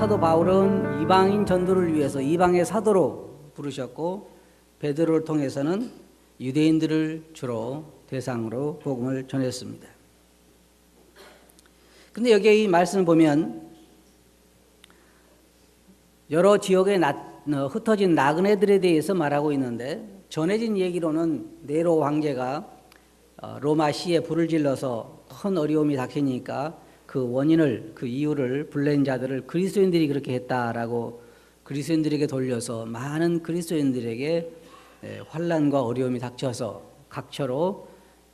사도 바울은 이방인 전도를 위해서 이방의 사도로 부르셨고, 베드로를 통해서는 유대인들을 주로 대상으로 복음을 전했습니다. 근데 여기에 이 말씀을 보면 여러 지역에 흩어진 나그네들에 대해서 말하고 있는데, 전해진 얘기로는 네로 황제가 로마 시에 불을 질러서 큰 어려움이 닥치니까 그 원인을, 그 이유를, 불낸 자들을 그리스도인들이 그렇게 했다라고 그리스도인들에게 돌려서 많은 그리스도인들에게 환난과 어려움이 닥쳐서 각처로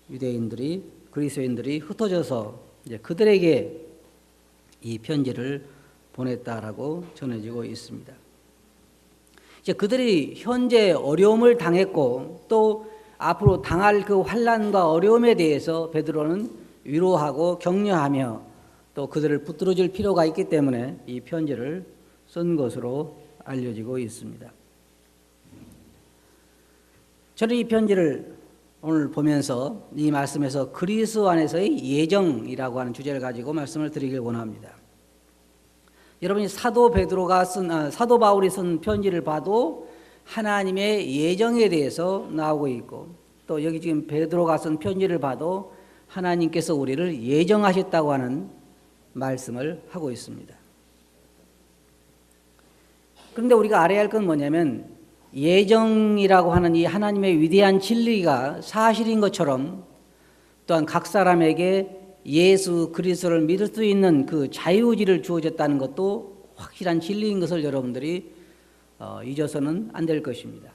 유대인들이, 그리스도인들이 흩어져서 이제 그들에게 이 편지를 보냈다라고 전해지고 있습니다. 이제 그들이 현재 어려움을 당했고 또 앞으로 당할 그 환난과 어려움에 대해서 베드로는 위로하고 격려하며 또 그들을 붙들어 줄 필요가 있기 때문에 이 편지를 쓴 것으로 알려지고 있습니다. 저는 이 편지를 오늘 보면서 이 말씀에서 그리스도 안에서의 예정이라고 하는 주제를 가지고 말씀을 드리길 원합니다. 여러분이 사도 바울이 쓴 편지를 봐도 하나님의 예정에 대해서 나오고 있고, 또 여기 지금 베드로가 쓴 편지를 봐도 하나님께서 우리를 예정하셨다고 하는 말씀을 하고 있습니다. 그런데 우리가 알아야 할 건 뭐냐면, 예정이라고 하는 이 하나님의 위대한 진리가 사실인 것처럼 또한 각 사람에게 예수 그리스도를 믿을 수 있는 그 자유의지를 주어졌다는 것도 확실한 진리인 것을 여러분들이 잊어서는 안 될 것입니다.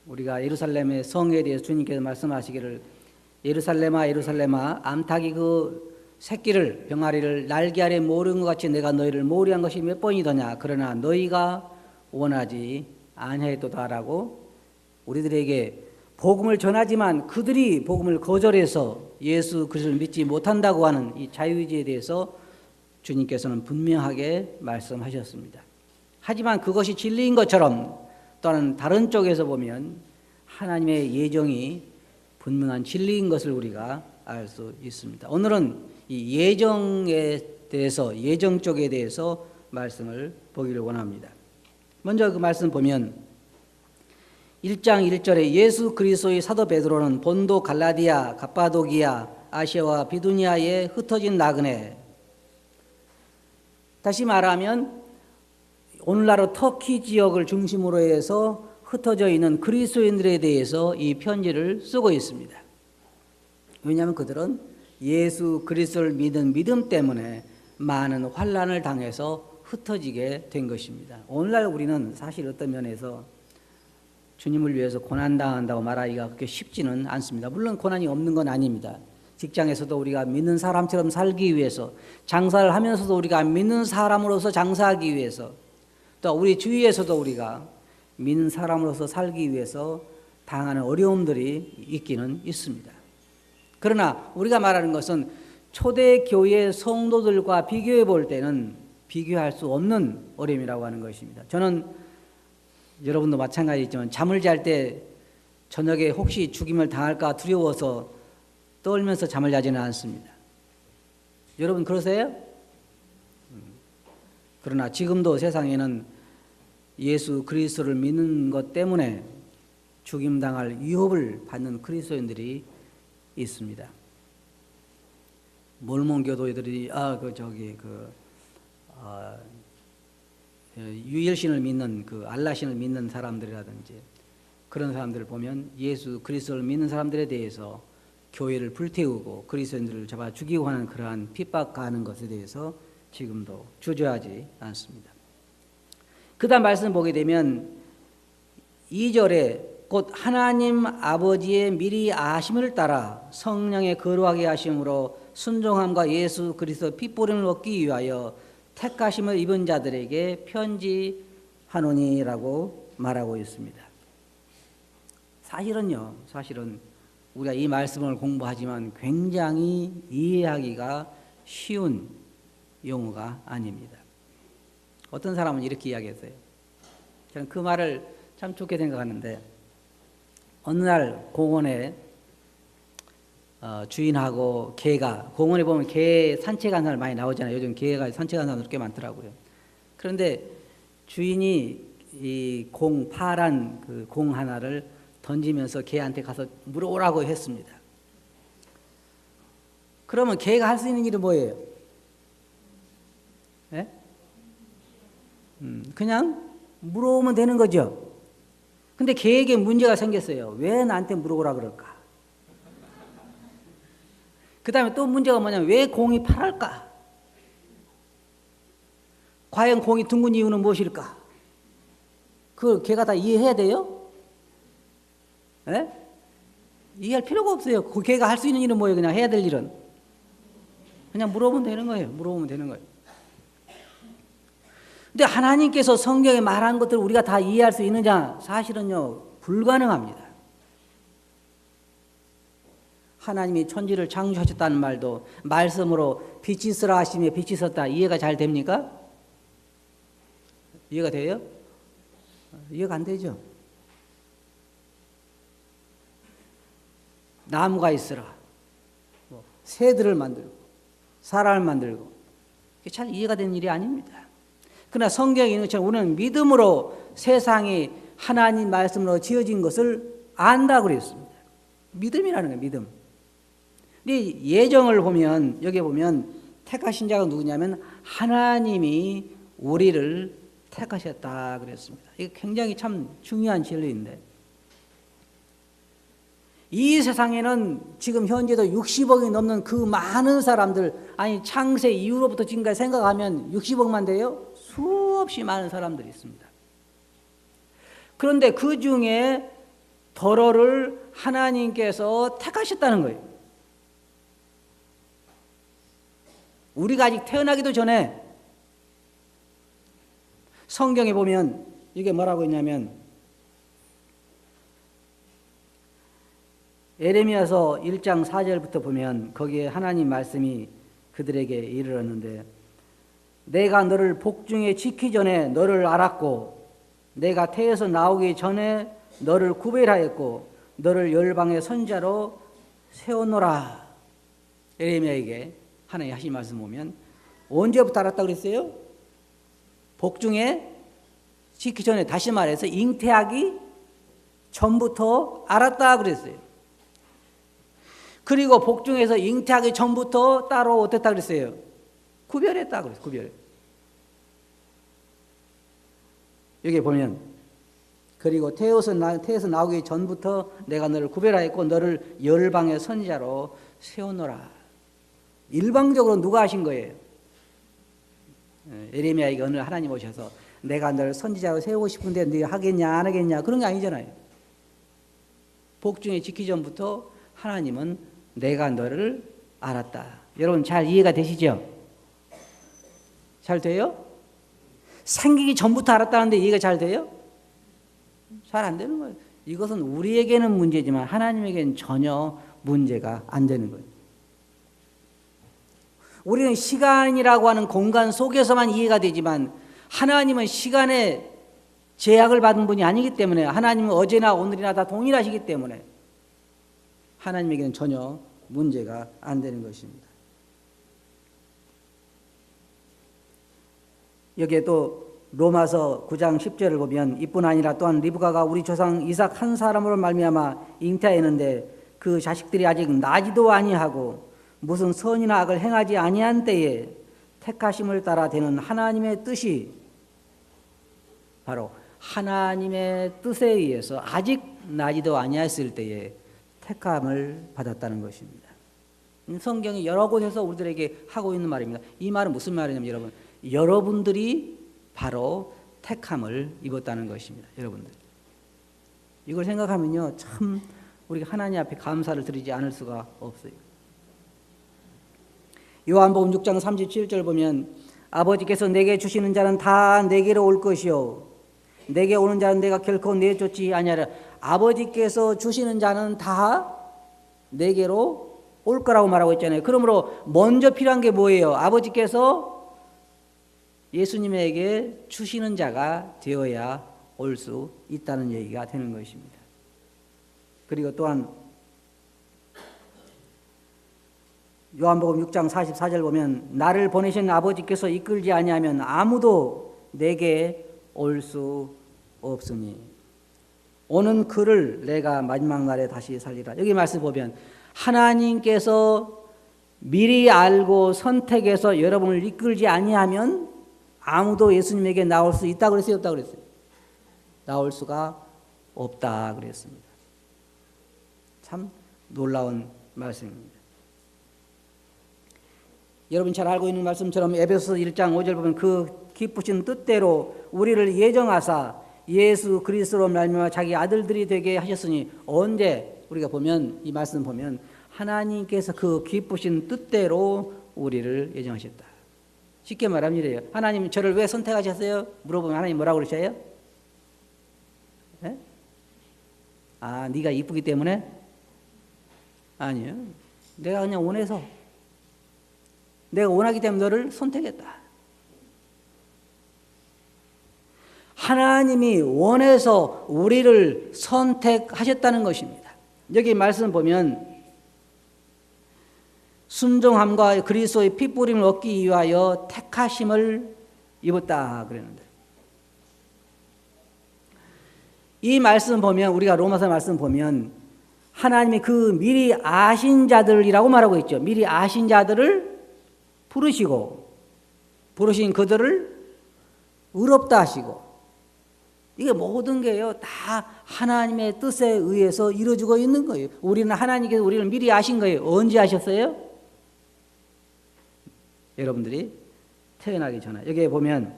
우리가 예루살렘의 성에 대해서 주님께서 말씀하시기를, 예루살렘아 예루살렘아 암탉이 그 새끼를, 병아리를 날개 아래 모으는 것 같이 내가 너희를 모으려 한 것이 몇 번이더냐, 그러나 너희가 원하지 아니하였도다라고 우리들에게 복음을 전하지만 그들이 복음을 거절해서 예수 그리스도를 믿지 못한다고 하는 이 자유의지에 대해서 주님께서는 분명하게 말씀하셨습니다. 하지만 그것이 진리인 것처럼 또는 다른 쪽에서 보면 하나님의 예정이 분명한 진리인 것을 우리가 알 수 있습니다. 오늘은 이 예정에 대해서, 예정 쪽에 대해서 말씀을 보기를 원합니다. 먼저 그 말씀 보면 1장 1절에 예수 그리스도의 사도 베드로는 본도, 갈라디아, 갑바도기아, 아시아와 비두니아에 흩어진 나그네, 다시 말하면 오늘날의 터키 지역을 중심으로 해서 흩어져 있는 그리스도인들에 대해서 이 편지를 쓰고 있습니다. 왜냐하면 그들은 예수 그리스도를 믿은 믿음 때문에 많은 환난을 당해서 흩어지게 된 것입니다. 오늘날 우리는 사실 어떤 면에서 주님을 위해서 고난당한다고 말하기가 그렇게 쉽지는 않습니다. 물론 고난이 없는 건 아닙니다. 직장에서도 우리가 믿는 사람처럼 살기 위해서, 장사를 하면서도 우리가 믿는 사람으로서 장사하기 위해서, 또 우리 주위에서도 우리가 믿는 사람으로서 살기 위해서 당하는 어려움들이 있기는 있습니다. 그러나 우리가 말하는 것은 초대교회 성도들과 비교해 볼 때는 비교할 수 없는 어려움이라고 하는 것입니다. 저는 여러분도 마찬가지지만 잠을 잘 때 저녁에 혹시 죽임을 당할까 두려워서 떨면서 잠을 자지는 않습니다. 여러분 그러세요? 그러나 지금도 세상에는 예수 그리스도를 믿는 것 때문에 죽임당할 위협을 받는 그리스도인들이 있습니다. 몰몬 교도들이 유일신을 믿는 그 알라신을 믿는 사람들이라든지 그런 사람들을 보면 예수 그리스도를 믿는 사람들에 대해서 교회를 불태우고 그리스도인들을 잡아 죽이고 하는 그러한 핍박하는 것에 대해서 지금도 주저하지 않습니다. 그 다음 말씀 보게 되면 2절에 곧 하나님 아버지의 미리 아심을 따라 성령의 거룩하게 하심으로 순종함과 예수 그리스도 핏보림을 얻기 위하여 택하심을 입은 자들에게 편지하노니라고 말하고 있습니다. 사실은 우리가 이 말씀을 공부하지만 굉장히 이해하기가 쉬운 용어가 아닙니다. 어떤 사람은 이렇게 이야기했어요. 저는 그 말을 참 좋게 생각하는데, 어느 날 공원에 주인하고 개가, 공원에 보면 개 산책하는 사람 많이 나오잖아요. 요즘 개가 산책하는 사람들 꽤 많더라고요. 그런데 주인이 이 파란 그 공 하나를 던지면서 개한테 가서 물어오라고 했습니다. 그러면 개가 할 수 있는 일은 뭐예요? 예? 그냥 물어오면 되는 거죠. 근데 개에게 문제가 생겼어요. 왜 나한테 물어보라 그럴까? 그 다음에 또 문제가 뭐냐면 왜 공이 파랄까? 과연 공이 둥근 이유는 무엇일까? 그걸 개가 다 이해해야 돼요? 예? 이해할 필요가 없어요. 그 개가 할 수 있는 일은 뭐예요? 그냥 해야 될 일은 그냥 물어보면 되는 거예요. 물어보면 되는 거예요. 근데 하나님께서 성경에 말한 것들을 우리가 다 이해할 수 있느냐? 사실은요, 불가능합니다. 하나님이 천지를 창조하셨다는 말도 말씀으로 빛이 있으라 하시며 빛이 있었다. 이해가 잘 됩니까? 이해가 돼요? 이해가 안 되죠. 나무가 있으라. 새들을 만들고 사람을 만들고 이게 잘 이해가 되는 일이 아닙니다. 그러나 성경에 있는 것처럼 우리는 믿음으로 세상이 하나님 말씀으로 지어진 것을 안다고 그랬습니다. 믿음이라는 거예요. 믿음. 근데 예정을 보면 여기 보면 택하신 자가 누구냐면 하나님이 우리를 택하셨다 그랬습니다. 이게 굉장히 참 중요한 진리인데 이 세상에는 지금 현재도 60억이 넘는 그 많은 사람들, 아니 창세 이후로부터 지금까지 생각하면 60억만 돼요? 수없이 많은 사람들이 있습니다. 그런데 그 중에 더러를 하나님께서 택하셨다는 거예요. 우리가 아직 태어나기도 전에 성경에 보면 이게 뭐라고 했냐면 에레미야서 1장 4절부터 보면 거기에 하나님 말씀이 그들에게 이르렀는데 내가 너를 복중에 지키기 전에 너를 알았고 내가 태에서 나오기 전에 너를 구별하였고 너를 열방의 선지자로 세웠노라. 에레미야에게 하나님 하신 말씀 보면 언제부터 알았다고 그랬어요? 복중에 지키기 전에, 다시 말해서 잉태하기 전부터 알았다 그랬어요. 그리고 복중에서 잉태하기 전부터 따로 어땠다 그랬어요? 구별했다 그랬어요. 구별. 여기 보면 그리고 태에서 나오기 전부터 내가 너를 구별하였고 너를 열방의 선지자로 세우노라. 일방적으로 누가 하신 거예요? 에레미야에게 어느 하나님 오셔서 내가 너를 선지자로 세우고 싶은데 네가 하겠냐 안 하겠냐 그런 게 아니잖아요. 복중에 지키기 전부터 하나님은 내가 너를 알았다. 여러분 잘 이해가 되시죠? 잘 돼요? 생기기 전부터 알았다는데 이해가 잘 돼요? 잘 안 되는 거예요. 이것은 우리에게는 문제지만 하나님에게는 전혀 문제가 안 되는 거예요. 우리는 시간이라고 하는 공간 속에서만 이해가 되지만 하나님은 시간에 제약을 받은 분이 아니기 때문에 하나님은 어제나 오늘이나 다 동일하시기 때문에 하나님에게는 전혀 문제가 안 되는 것입니다. 여기에 또 로마서 9장 10절을 보면 이뿐 아니라 또한 리브가가 우리 조상 이삭 한 사람으로 말미암아 잉태하였는데 그 자식들이 아직 나지도 아니하고 무슨 선이나 악을 행하지 아니한 때에 택하심을 따라 되는 하나님의 뜻이 바로 하나님의 뜻에 의해서 아직 나지도 아니했을 때에 택함을 받았다는 것입니다. 성경이 여러 곳에서 우리들에게 하고 있는 말입니다. 이 말은 무슨 말이냐면 여러분, 여러분들이 바로 택함을 입었다는 것입니다. 여러분들. 이걸 생각하면요, 참 우리가 하나님 앞에 감사를 드리지 않을 수가 없어요. 요한복음 6장 37절 보면 아버지께서 내게 주시는 자는 다 내게로 올 것이요 내게 오는 자는 내가 결코 내쫓지 아니하리라. 아버지께서 주시는 자는 다 내게로 올 거라고 말하고 있잖아요. 그러므로 먼저 필요한 게 뭐예요? 아버지께서 예수님에게 주시는 자가 되어야 올 수 있다는 얘기가 되는 것입니다. 그리고 또한 요한복음 6장 44절 보면 나를 보내신 아버지께서 이끌지 아니하면 아무도 내게 올 수 없으니 오는 그를 내가 마지막 날에 다시 살리라. 여기 말씀 보면 하나님께서 미리 알고 선택해서 여러분을 이끌지 아니하면 아무도 예수님에게 나올 수 있다 그랬어요, 없다 그랬어요? 나올 수가 없다 그랬습니다. 참 놀라운 말씀입니다. 여러분 잘 알고 있는 말씀처럼 에베소서 1장 5절 보면 그 기쁘신 뜻대로 우리를 예정하사 예수 그리스도로 말미암아 자기 아들들이 되게 하셨으니, 언제 우리가 보면 이 말씀 보면 하나님께서 그 기쁘신 뜻대로 우리를 예정하셨다. 쉽게 말하면 이래요. 하나님 저를 왜 선택하셨어요? 물어보면 하나님 뭐라고 그러셔요? 네? 아, 네가 이쁘기 때문에? 아니요. 내가 그냥 원해서, 내가 원하기 때문에 너를 선택했다. 하나님이 원해서 우리를 선택하셨다는 것입니다. 여기 말씀 보면 순종함과 그리스도의 핏부림을 얻기 위하여 택하심을 입었다 그랬는데, 이 말씀 보면, 우리가 로마서 말씀 보면 하나님이 그 미리 아신 자들이라고 말하고 있죠. 미리 아신 자들을 부르신 그들을 의롭다 하시고, 이게 모든 게요 다 하나님의 뜻에 의해서 이루어지고 있는 거예요. 우리는 하나님께서 우리를 미리 아신 거예요. 언제 아셨어요? 여러분들이 태어나기 전에. 여기에 보면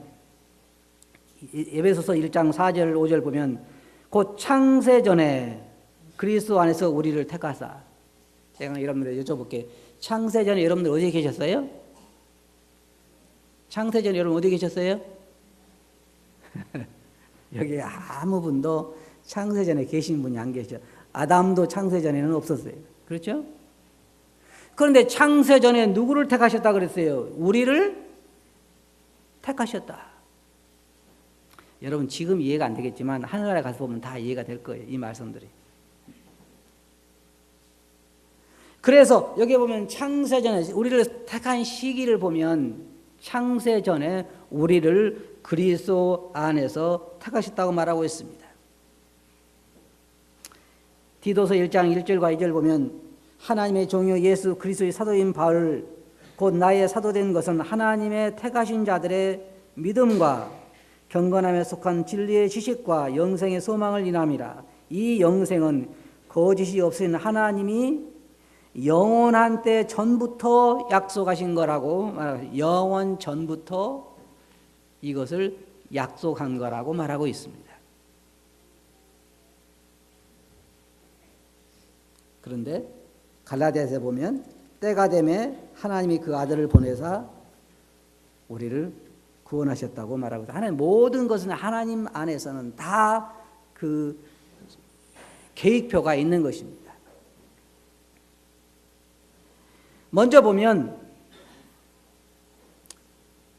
에베소서 1장 4절 5절 보면 곧 창세 전에 그리스도 안에서 우리를 택하사. 제가 여러분들 여쭤볼게요. 창세 전에 여러분들 어디 계셨어요? 창세 전에 여러분 어디 계셨어요? 여기 아무 분도 창세 전에 계신 분이 안 계셔. 아담도 창세 전에는 없었어요. 그렇죠? 그런데 창세 전에 누구를 택하셨다 그랬어요? 우리를 택하셨다. 여러분 지금 이해가 안 되겠지만 하늘나라에 가서 보면 다 이해가 될 거예요. 이 말씀들이. 그래서 여기 보면 창세 전에 우리를 택한 시기를 보면 창세 전에 우리를 그리스도 안에서 택하셨다고 말하고 있습니다. 디도서 1장 1절과 2절 보면 하나님의 종이요 예수 그리스도의 사도인 바울 곧 나의 사도된 것은 하나님의 택하신 자들의 믿음과 경건함에 속한 진리의 지식과 영생의 소망을 인함이라. 이 영생은 거짓이 없으신 하나님이 영원한 때 전부터 약속하신 거라고 말하고, 영원 전부터 이것을 약속한 거라고 말하고 있습니다. 그런데 갈라디아서에 보면 때가 되매 하나님이 그 아들을 보내사 우리를 구원하셨다고 말하고 있다. 하나님 모든 것은 하나님 안에서는 다 그 계획표가 있는 것입니다. 먼저 보면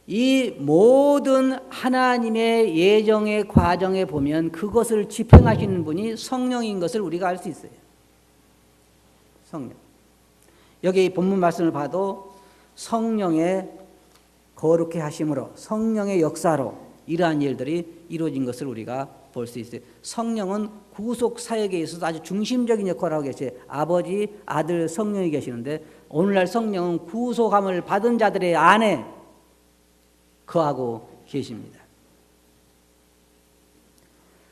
이 모든 하나님의 예정의 과정에 보면 그것을 집행하시는 분이 성령인 것을 우리가 알 수 있어요. 성령. 여기 본문 말씀을 봐도 성령의 거룩해 하심으로, 성령의 역사로 이러한 일들이 이루어진 것을 우리가 볼 수 있어요. 성령은 구속 사역에 있어서 아주 중심적인 역할을 하고 계세요. 아버지, 아들, 성령이 계시는데 오늘날 성령은 구속함을 받은 자들의 안에 거하고 계십니다.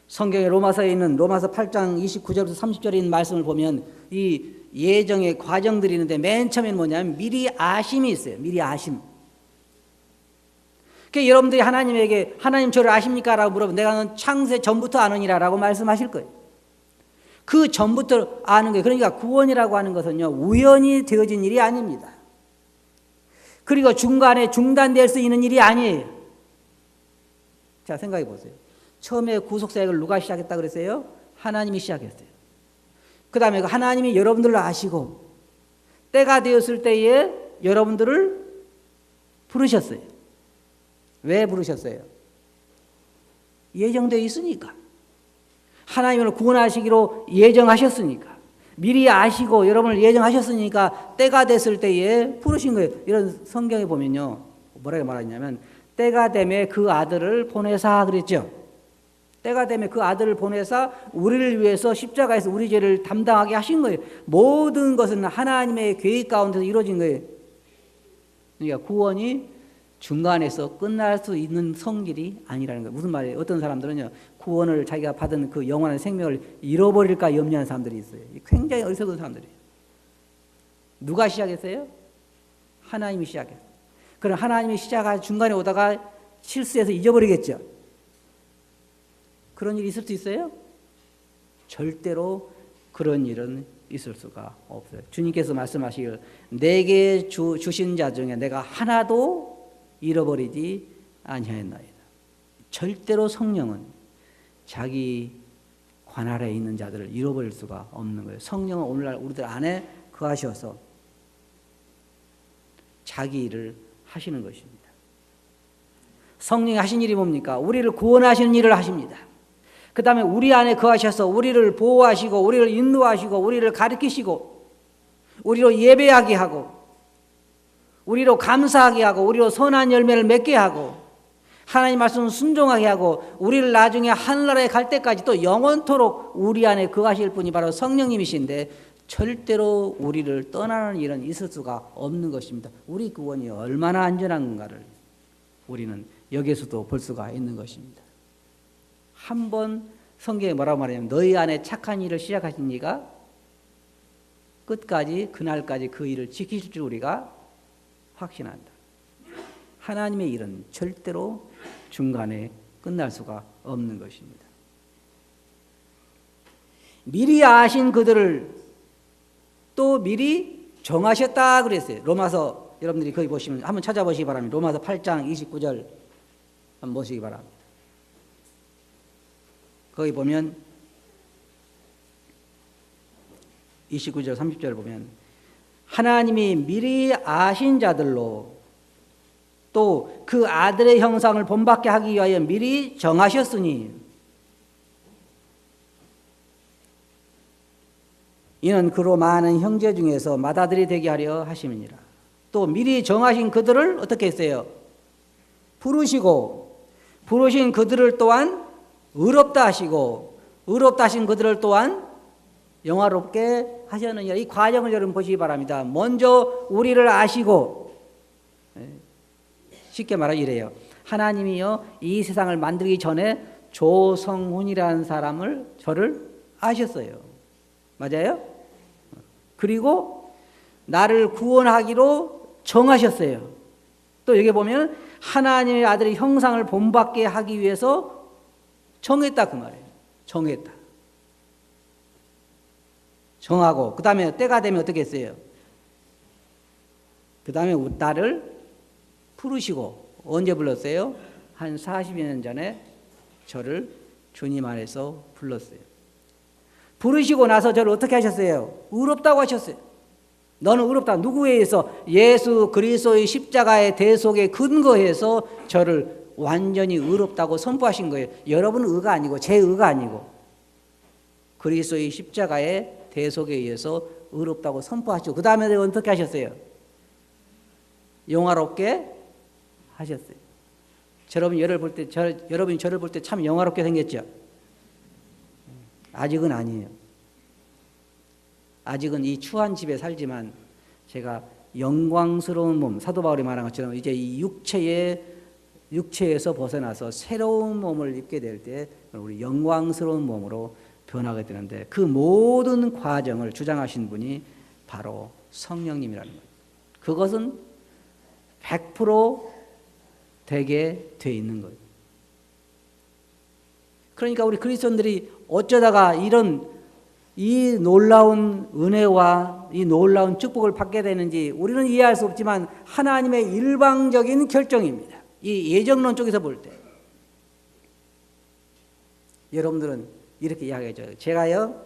성경의 로마서에 있는 로마서 8장 29절부터 30절에 있는 말씀을 보면 이 예정의 과정들이 있는데 맨 처음에는 뭐냐면 미리 아심이 있어요. 미리 아심. 그러니까 여러분들이 하나님에게 하나님 저를 아십니까? 라고 물어보면 내가 창세 전부터 아느니라 라고 말씀하실 거예요. 그 전부터 아는 거예요. 그러니까 구원이라고 하는 것은요 우연히 되어진 일이 아닙니다. 그리고 중간에 중단될 수 있는 일이 아니에요. 자, 생각해 보세요. 처음에 구속사역을 누가 시작했다 그랬어요? 하나님이 시작했어요. 그 다음에 하나님이 여러분들을 아시고 때가 되었을 때에 여러분들을 부르셨어요. 왜 부르셨어요? 예정되어 있으니까. 하나님을 구원하시기로 예정하셨으니까. 미리 아시고 여러분을 예정하셨으니까 때가 됐을 때에 부르신 거예요. 이런 성경에 보면요 뭐라고 말하냐면 때가 되매 그 아들을 보내사 그랬죠. 때가 되매 그 아들을 보내사 우리를 위해서 십자가에서 우리 죄를 담당하게 하신 거예요. 모든 것은 하나님의 계획 가운데서 이루어진 거예요. 그러니까 구원이 중간에서 끝날 수 있는 성질이 아니라는 거예요. 무슨 말이에요? 어떤 사람들은요, 구원을 자기가 받은 그 영원한 생명을 잃어버릴까 염려하는 사람들이 있어요. 굉장히 어리석은 사람들이에요. 누가 시작했어요? 하나님이 시작했어요. 그럼 하나님이 시작한 중간에 오다가 실수해서 잊어버리겠죠. 그런 일이 있을 수 있어요? 절대로 그런 일은 있을 수가 없어요. 주님께서 말씀하시길 내게 주신 자 중에 내가 하나도 잃어버리지 아니하였나이다. 절대로 성령은 자기 관 아래에 있는 자들을 잃어버릴 수가 없는 거예요. 성령은 오늘날 우리들 안에 거하셔서 자기 일을 하시는 것입니다. 성령이 하신 일이 뭡니까? 우리를 구원하시는 일을 하십니다. 그 다음에 우리 안에 거하셔서 우리를 보호하시고 우리를 인도하시고 우리를 가르치시고 우리로 예배하게 하고 우리로 감사하게 하고 우리로 선한 열매를 맺게 하고 하나님 말씀을 순종하게 하고 우리를 나중에 하늘나라에 갈 때까지 또 영원토록 우리 안에 거하실 분이 바로 성령님이신데 절대로 우리를 떠나는 일은 있을 수가 없는 것입니다. 우리 구원이 얼마나 안전한 건가를 우리는 여기에서도 볼 수가 있는 것입니다. 한번 성경에 뭐라고 말하냐면 너희 안에 착한 일을 시작하신 이가 끝까지 그날까지 그 일을 지키실 줄 우리가 확신한다. 하나님의 일은 절대로 중간에 끝날 수가 없는 것입니다. 미리 아신 그들을 또 미리 정하셨다 그랬어요. 로마서 여러분들이 거기 보시면 한번 찾아보시기 바랍니다. 로마서 8장 29절 한번 보시기 바랍니다. 거기 보면 29절 30절을 보면 하나님이 미리 아신 자들로 또 그 아들의 형상을 본받게 하기 위하여 미리 정하셨으니 이는 그로 많은 형제 중에서 맏아들이 되게 하려 하심이니라. 또 미리 정하신 그들을 어떻게 했어요? 부르신 그들을 또한 의롭다 하시고 의롭다 하신 그들을 또한 영화롭게 하셨느니라. 이 과정을 여러분 보시기 바랍니다. 먼저 우리를 아시고 쉽게 말하면 이래요. 하나님이요 이 세상을 만들기 전에 조성훈이라는 사람을 저를 아셨어요. 맞아요? 그리고 나를 구원하기로 정하셨어요. 또 여기 보면 하나님의 아들의 형상을 본받게 하기 위해서 정했다 그 말이에요. 정했다. 정하고 그 다음에 때가 되면 어떻게 했어요? 그 다음에 나를 부르시고 언제 불렀어요? 한 40여 년 전에 저를 주님 안에서 불렀어요. 부르시고 나서 저를 어떻게 하셨어요? 의롭다고 하셨어요. 너는 의롭다. 누구에 의해서? 예수 그리스도의 십자가의 대속에 근거해서 저를 완전히 의롭다고 선포하신 거예요. 여러분 의가 아니고 제 의가 아니고 그리스도의 십자가의 대속에 의해서 의롭다고 선포하시고 그 다음에 어떻게 하셨어요? 영화롭게 하셨어요. 여러분이 저를 볼 때 참 영화롭게 생겼죠? 아직은 아니에요. 아직은 이 추한 집에 살지만 제가 영광스러운 몸, 사도 바울이 말한 것처럼 이제 이 육체에서 벗어나서 새로운 몸을 입게 될 때 우리 영광스러운 몸으로 변하게 되는데 그 모든 과정을 주장하신 분이 바로 성령님이라는 거예요. 그것은 100% 되게 돼 있는 거예요. 그러니까 우리 그리스도인들이 어쩌다가 이 놀라운 은혜와 이 놀라운 축복을 받게 되는지 우리는 이해할 수 없지만 하나님의 일방적인 결정입니다. 이 예정론 쪽에서 볼 때 여러분들은 이렇게 이야기하죠. 제가요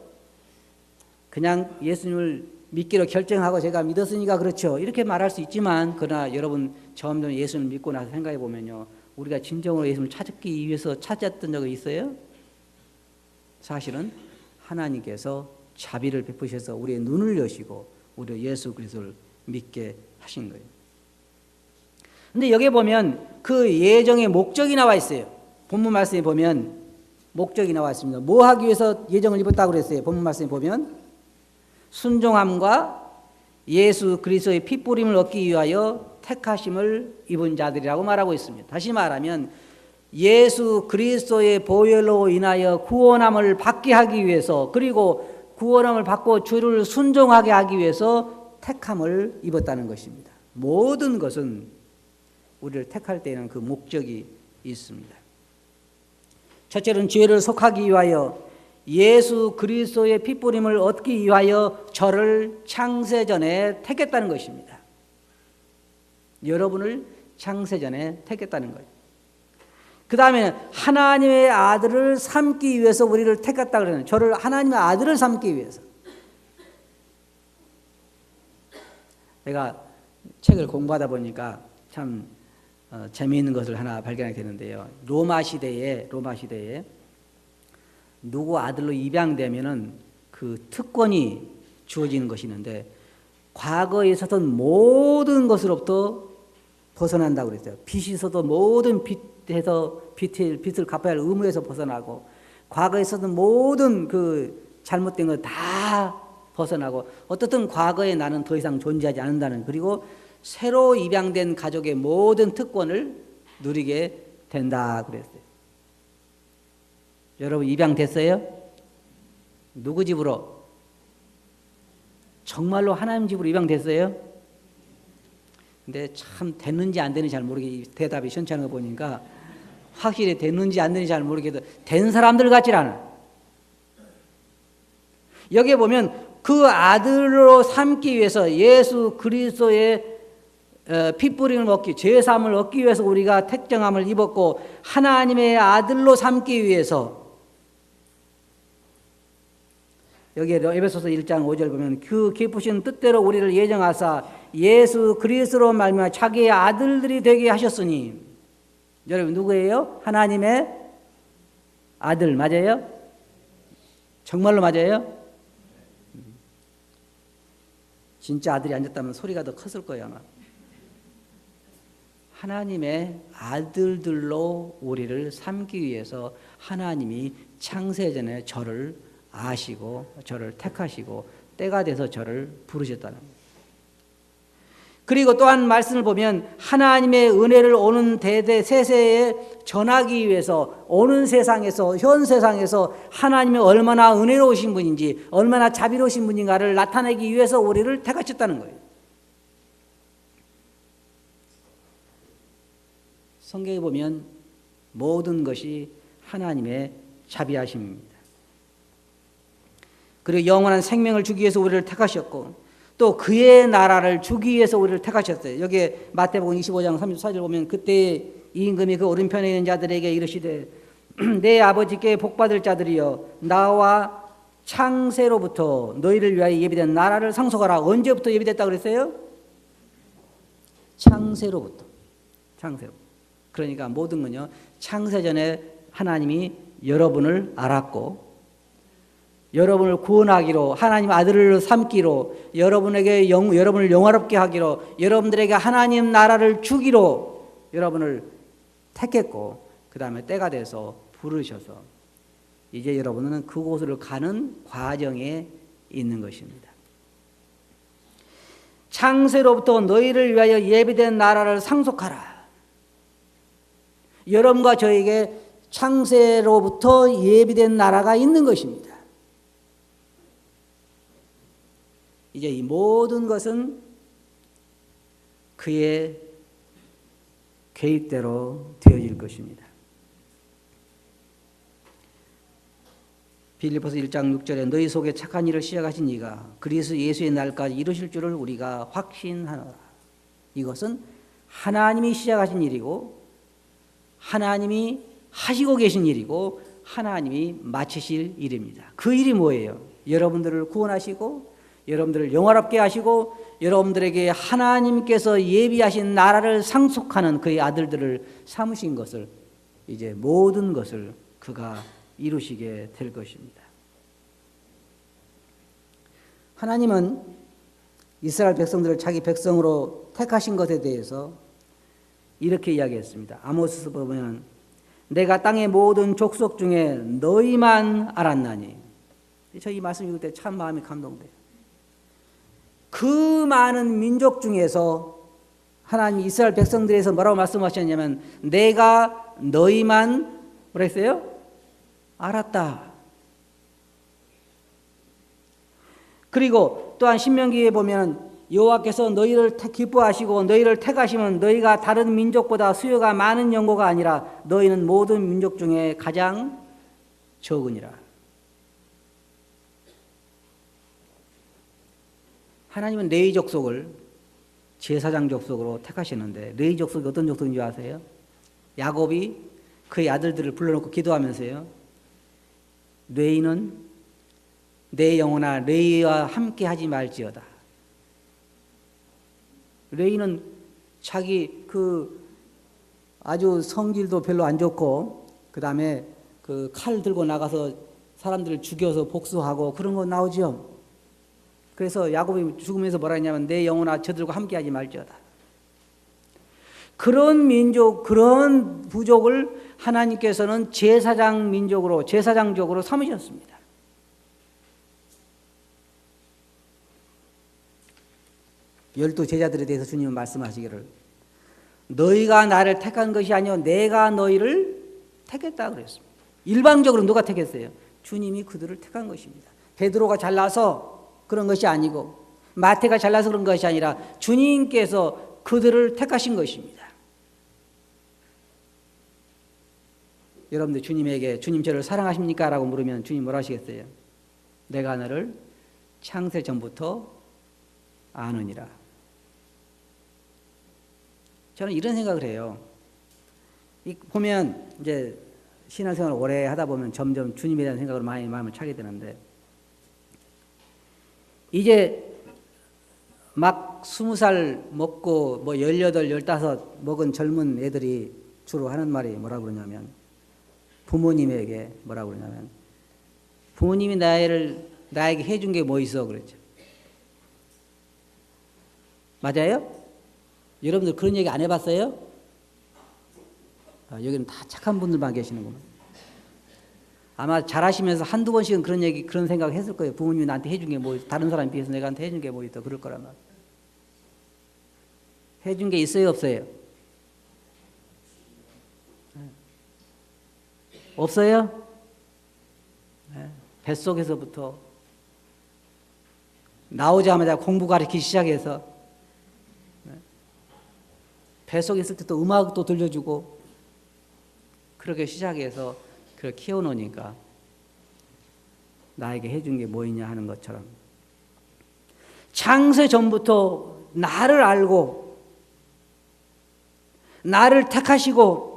그냥 예수님을 믿기로 결정하고 제가 믿었으니까 그렇죠. 이렇게 말할 수 있지만 그러나 여러분 처음 예수님을 믿고 나서 생각해 보면요. 우리가 진정으로 예수님을 찾기 위해서 찾았던 적이 있어요? 사실은 하나님께서 자비를 베푸셔서 우리의 눈을 여시고 우리 예수 그리스도를 믿게 하신 거예요. 근데 여기 보면 그 예정의 목적이 나와 있어요. 본문 말씀에 보면 목적이 나와 있습니다. 뭐 하기 위해서 예정을 입었다고 그랬어요? 본문 말씀에 보면 순종함과 예수 그리스도의 핏부림을 얻기 위하여 택하심을 입은 자들이라고 말하고 있습니다. 다시 말하면 예수 그리스도의 보혈로 인하여 구원함을 받게 하기 위해서, 그리고 구원함을 받고 주를 순종하게 하기 위해서 택함을 입었다는 것입니다. 모든 것은 우리를 택할 때에는 그 목적이 있습니다. 첫째는 죄를 속하기 위하여, 예수 그리스도의 핏부림을 얻기 위하여 저를 창세전에 택했다는 것입니다. 여러분을 창세전에 택했다는 거예요. 그 다음에 하나님의 아들을 삼기 위해서 우리를 택했다 그러는, 저를 하나님의 아들을 삼기 위해서. 제가 책을 공부하다 보니까 참 재미있는 것을 하나 발견하게 되는데요. 로마 시대에 누구 아들로 입양되면은 그 특권이 주어지는 것이 있는데, 과거에 있었던 모든 것으로부터 벗어난다고 그랬어요. 빚이 있어도 모든 빚을 갚아야 할 의무에서 벗어나고, 과거에 있었던 모든 그 잘못된 거 다 벗어나고, 어떻든 과거에 나는 더 이상 존재하지 않는다는, 그리고 새로 입양된 가족의 모든 특권을 누리게 된다 그랬어요. 여러분 입양됐어요? 누구 집으로? 정말로 하나님 집으로 입양됐어요? 근데 참 됐는지 안 됐는지 잘 모르게 대답이 시원찮은 거 보니까 확실히 됐는지 안 됐는지 잘 모르겠도 된 사람들 같질 않아. 여기에 보면 그 아들로 삼기 위해서, 예수 그리스도의 핏부림을 얻기, 죄사함을 얻기 위해서 우리가 택정함을 입었고, 하나님의 아들로 삼기 위해서, 여기에 에베소서 1장 5절 보면 그 기쁘신 뜻대로 우리를 예정하사 예수 그리스도로 말미암아 자기의 아들들이 되게 하셨으니. 여러분 누구예요? 하나님의 아들 맞아요? 정말로 맞아요? 진짜 아들이 앉았다면 소리가 더 컸을 거예요 아마. 하나님의 아들들로 우리를 삼기 위해서 하나님이 창세전에 저를 아시고 저를 택하시고 때가 돼서 저를 부르셨다는 거예요. 그리고 또한 말씀을 보면 하나님의 은혜를 오는 대대 세세에 전하기 위해서, 오는 세상에서, 현 세상에서 하나님이 얼마나 은혜로우신 분인지, 얼마나 자비로우신 분인가를 나타내기 위해서 우리를 택하셨다는 거예요. 성경에 보면 모든 것이 하나님의 자비하심입니다. 그리고 영원한 생명을 주기 위해서 우리를 택하셨고, 또 그의 나라를 주기 위해서 우리를 택하셨어요. 여기에 마태복음 25장 34절 보면 그때 이 임금이 그 오른편에 있는 자들에게 이르시되 내 아버지께 복받을 자들이여, 나와 창세로부터 너희를 위하여 예비된 나라를 상속하라. 언제부터 예비됐다고 그랬어요? 창세로부터. 그러니까 모든 건요, 창세전에 하나님이 여러분을 알았고, 여러분을 구원하기로, 하나님 아들을 삼기로, 여러분을 영화롭게 하기로, 여러분들에게 하나님 나라를 주기로 여러분을 택했고, 그 다음에 때가 돼서 부르셔서 이제 여러분은 그곳을 가는 과정에 있는 것입니다. 창세로부터 너희를 위하여 예비된 나라를 상속하라. 여러분과 저에게 창세로부터 예비된 나라가 있는 것입니다. 이제 이 모든 것은 그의 계획대로 되어질 것입니다. 빌립보서 1장 6절에 너희 속에 착한 일을 시작하신 이가 그리스도 예수의 날까지 이루실 줄을 우리가 확신하노라. 이것은 하나님이 시작하신 일이고, 하나님이 하시고 계신 일이고, 하나님이 마치실 일입니다. 그 일이 뭐예요? 여러분들을 구원하시고, 여러분들을 영화롭게 하시고, 여러분들에게 하나님께서 예비하신 나라를 상속하는 그의 아들들을 삼으신 것을, 이제 모든 것을 그가 이루시게 될 것입니다. 하나님은 이스라엘 백성들을 자기 백성으로 택하신 것에 대해서 이렇게 이야기했습니다. 아모스 보면 내가 땅의 모든 족속 중에 너희만 알았나니. 저 이 말씀 읽을 때 참 마음이 감동돼요. 그 많은 민족 중에서 하나님 이스라엘 백성들에서 뭐라고 말씀하셨냐면 내가 너희만 뭐라 했어요? 알았다. 그리고 또한 신명기에 보면 여호와께서 너희를 기뻐하시고 너희를 택하시면 너희가 다른 민족보다 수요가 많은 연고가 아니라 너희는 모든 민족 중에 가장 적으니라. 하나님은 레위 족속을 제사장 족속으로 택하시는데 레위 족속이 어떤 족속인 줄 아세요? 야곱이 그의 아들들을 불러놓고 기도하면서요. 레위는 내 영혼아 레위와 함께 하지 말지어다. 레위는 자기 그 아주 성질도 별로 안 좋고 그 다음에 그 칼 들고 나가서 사람들을 죽여서 복수하고 그런 거 나오죠. 그래서 야곱이 죽으면서 뭐라 했냐면 내 영혼아 저들과 함께 하지 말지어다. 그런 민족, 그런 부족을 하나님께서는 제사장 민족으로, 제사장족으로 삼으셨습니다. 열두 제자들에 대해서 주님은 말씀하시기를 너희가 나를 택한 것이 아니요 내가 너희를 택했다 그랬습니다. 일방적으로 누가 택했어요? 주님이 그들을 택한 것입니다. 베드로가 잘나서 그런 것이 아니고 마태가 잘나서 그런 것이 아니라 주님께서 그들을 택하신 것입니다. 여러분들 주님에게 주님 저를 사랑하십니까? 라고 물으면 주님 뭐라 하시겠어요? 내가 너를 창세 전부터 아느니라. 저는 이런 생각을 해요. 보면 이제 신앙생활을 오래 하다 보면 점점 주님에 대한 생각으로 많이 마음을 차게 되는데 이제 막 20살 먹고 뭐 18, 15 먹은 젊은 애들이 주로 하는 말이 뭐라고 그러냐면 부모님에게 뭐라고 그러냐면 부모님이 나에게 해준 게 뭐 있어 그랬죠. 맞아요? 여러분들 그런 얘기 안 해봤어요? 여기는 다 착한 분들만 계시는구만. 아마 잘하시면서 한두 번씩은 그런 얘기, 그런 생각을 했을 거예요. 부모님이 나한테 해준 게 뭐 있어? 다른 사람에 비해서 내가 해준 게 뭐 있어? 그럴 거란 말. 해준 게 있어요? 없어요? 없어요? 뱃속에서부터 나오자마자 공부 가르치기 시작해서 뱃속에 있을 때 또 음악도 들려주고 그렇게 시작해서 그걸 키워놓으니까 나에게 해준 게 뭐 있냐 하는 것처럼 창세 전부터 나를 알고 나를 택하시고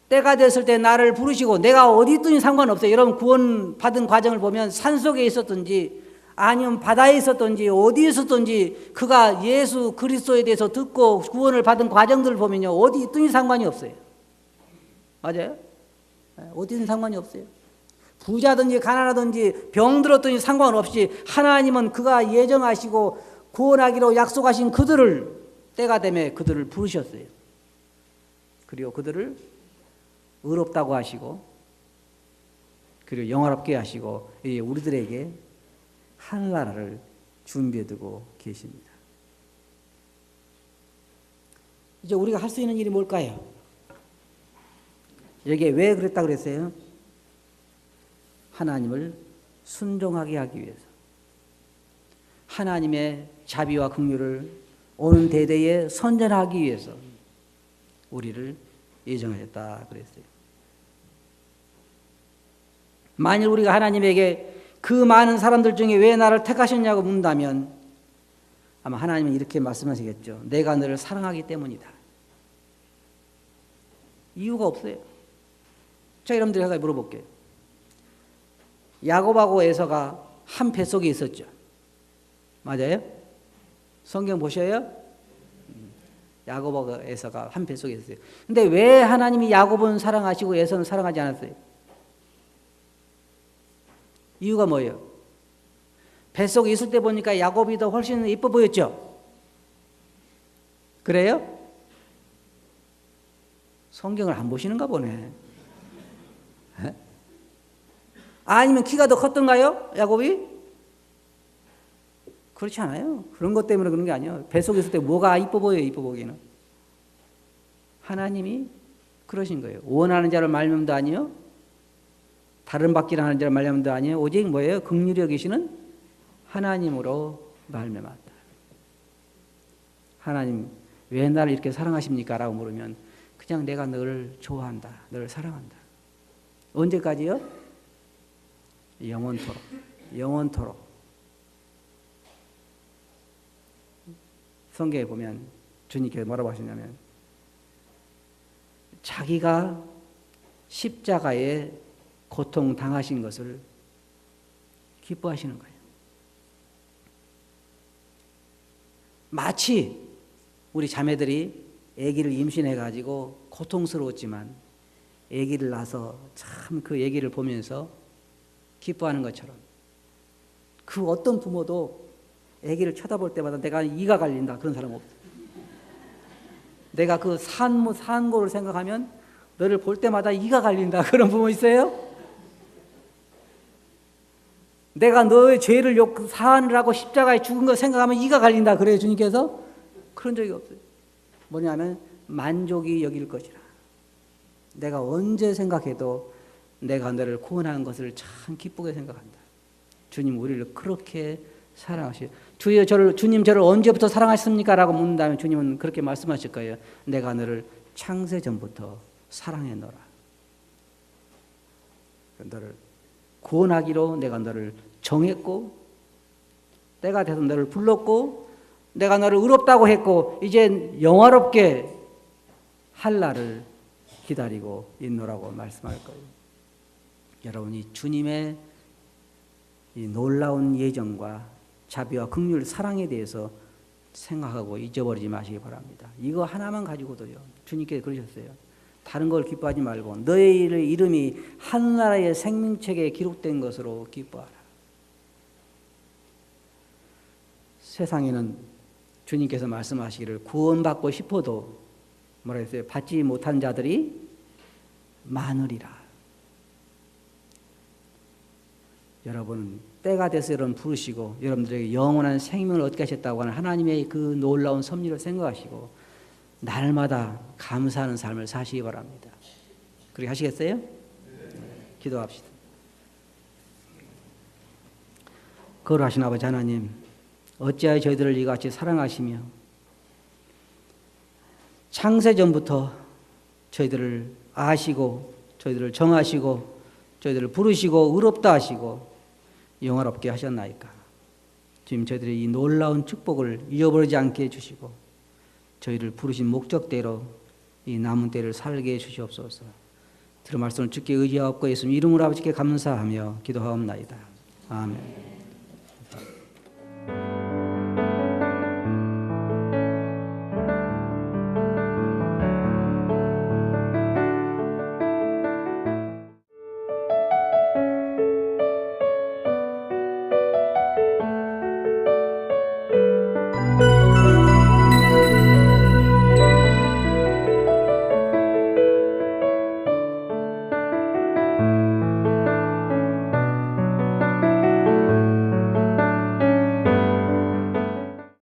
때가 됐을 때 나를 부르시고 내가 어디 있든지 상관없어요. 여러분 구원 받은 과정을 보면 산속에 있었든지 아니면 바다에 있었든지 어디에 있었든지 그가 예수 그리스도에 대해서 듣고 구원을 받은 과정들을 보면요 어디 있든지 상관이 없어요. 맞아요? 어디든 상관이 없어요. 부자든지 가난하든지 병들었든지 상관없이 하나님은 그가 예정하시고 구원하기로 약속하신 그들을 때가 되면 그들을 부르셨어요. 그리고 그들을 의롭다고 하시고 그리고 영화롭게 하시고 우리들에게 하늘나라를 준비해두고 계십니다. 이제 우리가 할 수 있는 일이 뭘까요? 여기에 왜 그랬다 그랬어요? 하나님을 순종하게 하기 위해서 하나님의 자비와 긍휼을 오는 대대에 선전하기 위해서 우리를 예정하셨다 그랬어요. 만일 우리가 하나님에게 그 많은 사람들 중에 왜 나를 택하셨냐고 묻는다면 아마 하나님은 이렇게 말씀하시겠죠. 내가 너를 사랑하기 때문이다. 이유가 없어요. 자, 여러분들 제가 물어볼게요. 야곱하고 에서가 한 뱃속에 있었죠. 맞아요? 성경 보셔요? 야곱하고 에서가 한 뱃속에 있었어요. 근데 왜 하나님이 야곱은 사랑하시고 에서는 사랑하지 않았어요? 이유가 뭐예요? 뱃속에 있을 때 보니까 야곱이 더 훨씬 이뻐 보였죠? 그래요? 성경을 안 보시는가 보네. 에? 아니면 키가 더 컸던가요? 야곱이? 그렇지 않아요. 그런 것 때문에 그런 게 아니에요. 뱃속에 있을 때 뭐가 이뻐 보여요, 이뻐 보기는. 하나님이 그러신 거예요. 원하는 자를 말미암도 아니요. 다른 받기를 하는 자를 말미암도 아니요. 오직 뭐예요? 긍휼히 여기시는 하나님으로 말미암았다. 하나님 왜 나를 이렇게 사랑하십니까? 라고 물으면 그냥 내가 너를 좋아한다. 너를 사랑한다. 언제까지요? 영원토록. 영원토록. 성경에 보면 주님께서 뭐라고 하시냐면 자기가 십자가에 고통 당하신 것을 기뻐하시는 거예요. 마치 우리 자매들이 아기를 임신해가지고 고통스러웠지만 아기를 낳아서 참 그 아기를 보면서 기뻐하는 것처럼 그 어떤 부모도 아기를 쳐다볼 때마다 내가 이가 갈린다 그런 사람 없어요. 내가 그 산고를 생각하면 너를 볼 때마다 이가 갈린다 그런 부모 있어요? 내가 너의 죄를 사하느라고 십자가에 죽은 거 생각하면 이가 갈린다 그래요 주님께서? 그런 적이 없어요. 뭐냐면 만족이 여길 것이라. 내가 언제 생각해도 내가 너를 구원한 것을 참 기쁘게 생각한다. 주님 우리를 그렇게 사랑하시오. 주님 저를 언제부터 사랑하셨습니까? 라고 묻는다면 주님은 그렇게 말씀하실 거예요. 내가 너를 창세전부터 사랑했노라. 너를 구원하기로 내가 너를 정했고 때가 돼서 너를 불렀고 내가 너를 의롭다고 했고 이제 영화롭게 할 날을 기다리고 있노라고 말씀할 거예요. 여러분이 주님의 이 놀라운 예정과 자비와 긍휼 사랑에 대해서 생각하고 잊어버리지 마시기 바랍니다. 이거 하나만 가지고도요. 주님께서 그러셨어요. 다른 걸 기뻐하지 말고 너의 이름이 하늘나라의 생명책에 기록된 것으로 기뻐하라. 세상에는 주님께서 말씀하시기를 구원받고 싶어도 뭐라 했어요? 받지 못한 자들이 많으리라. 여러분은 때가 돼서 여러분 부르시고 여러분들에게 영원한 생명을 얻게 하셨다고 하는 하나님의 그 놀라운 섭리를 생각하시고 날마다 감사하는 삶을 사시기 바랍니다. 그렇게 하시겠어요? 기도합시다. 거룩하신 아버지 하나님, 어찌하여 저희들을 이같이 사랑하시며 창세전부터 저희들을 아시고 저희들을 정하시고 저희들을 부르시고 의롭다 하시고 영화롭게 하셨나이까. 주님 저희들의 이 놀라운 축복을 잃어버리지 않게 해주시고 저희를 부르신 목적대로 이 남은 때를 살게 해주시옵소서. 들은 말씀을 주께 의지하옵고 예수님 이름으로 아버지께 감사하며 기도하옵나이다. 아멘.